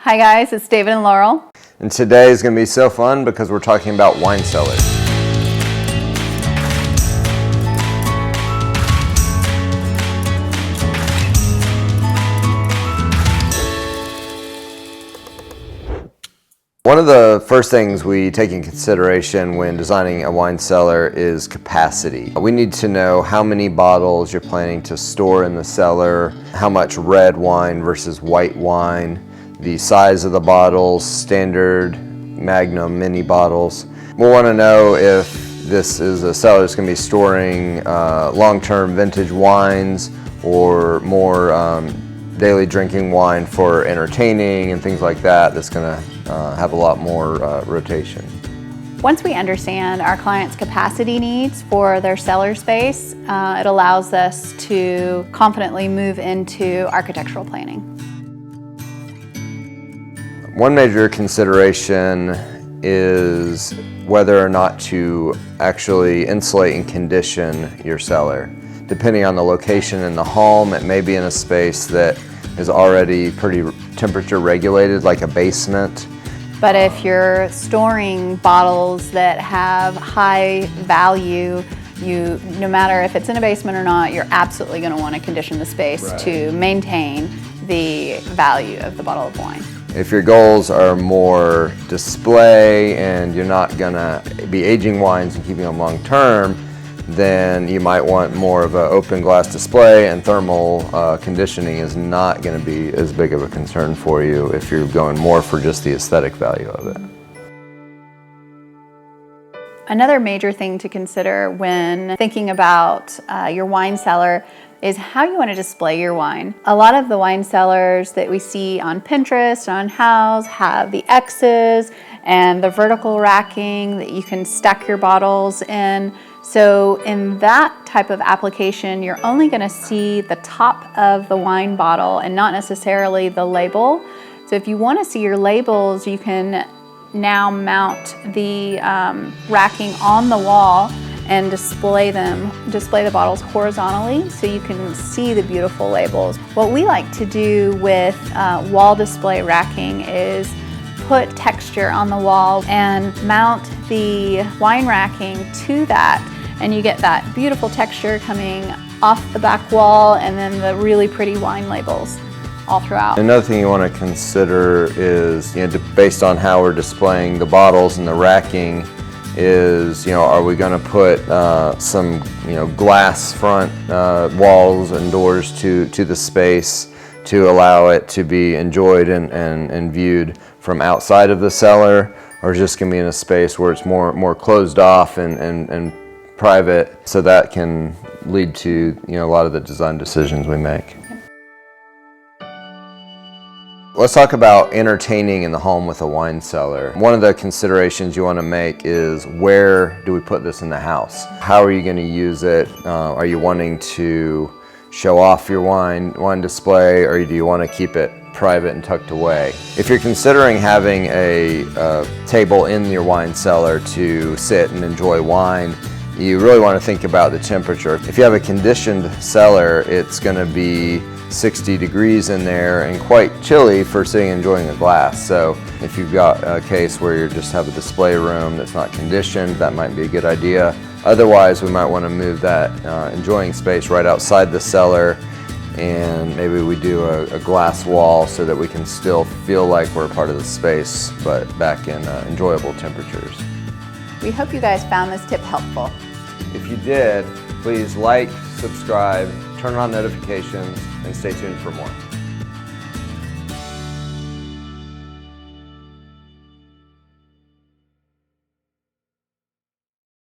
Hi guys, it's David and Laurel. And today is going to be so fun because we're talking about wine cellars. One of the first things we take in consideration when designing a wine cellar is capacity. We need to know how many bottles you're planning to store in the cellar, how much red wine versus white wine, the size of the bottles, standard, magnum, mini bottles. We'll want to know if this is a cellar that's going to be storing long-term vintage wines or more daily drinking wine for entertaining and things like that. That's going to have a lot more rotation. Once we understand our clients' capacity needs for their cellar space, it allows us to confidently move into architectural planning. One major consideration is whether or not to actually insulate and condition your cellar. Depending on the location in the home, it may be in a space that is already pretty temperature regulated, like a basement. But if you're storing bottles that have high value, no matter if it's in a basement or not, you're absolutely going to want to condition the space to maintain the value of the bottle of wine. If your goals are more display and you're not going to be aging wines and keeping them long term, then you might want more of an open glass display, and thermal conditioning is not going to be as big of a concern for you if you're going more for just the aesthetic value of it. Another major thing to consider when thinking about your wine cellar is how you want to display your wine. A lot of the wine cellars that we see on Pinterest, on Houzz, have the X's and the vertical racking that you can stack your bottles in. So in that type of application, you're only going to see the top of the wine bottle and not necessarily the label. So if you want to see your labels, you can now mount the racking on the wall and display the bottles horizontally so you can see the beautiful labels. What we like to do with wall display racking is put texture on the wall and mount the wine racking to that, and you get that beautiful texture coming off the back wall and then the really pretty wine labels all throughout. Another thing you want to consider is, based on how we're displaying the bottles and the racking, is, are we going to put some, glass front walls and doors to the space to allow it to be enjoyed and viewed from outside of the cellar, or is just going to be in a space where it's more closed off and private, so that can lead to a lot of the design decisions we make. Let's talk about entertaining in the home with a wine cellar. One of the considerations you want to make is, where do we put this in the house? How are you going to use it? Are you wanting to show off your wine display, or do you want to keep it private and tucked away? If you're considering having a table in your wine cellar to sit and enjoy wine, you really want to think about the temperature. If you have a conditioned cellar, it's going to be 60 degrees in there and quite chilly for sitting and enjoying a glass. So if you've got a case where you just have a display room that's not conditioned, that might be a good idea. Otherwise, we might want to move that enjoying space right outside the cellar, and maybe we do a glass wall so that we can still feel like we're a part of the space, but back in enjoyable temperatures. We hope you guys found this tip helpful. If you did, please like, subscribe, turn on notifications, and stay tuned for more.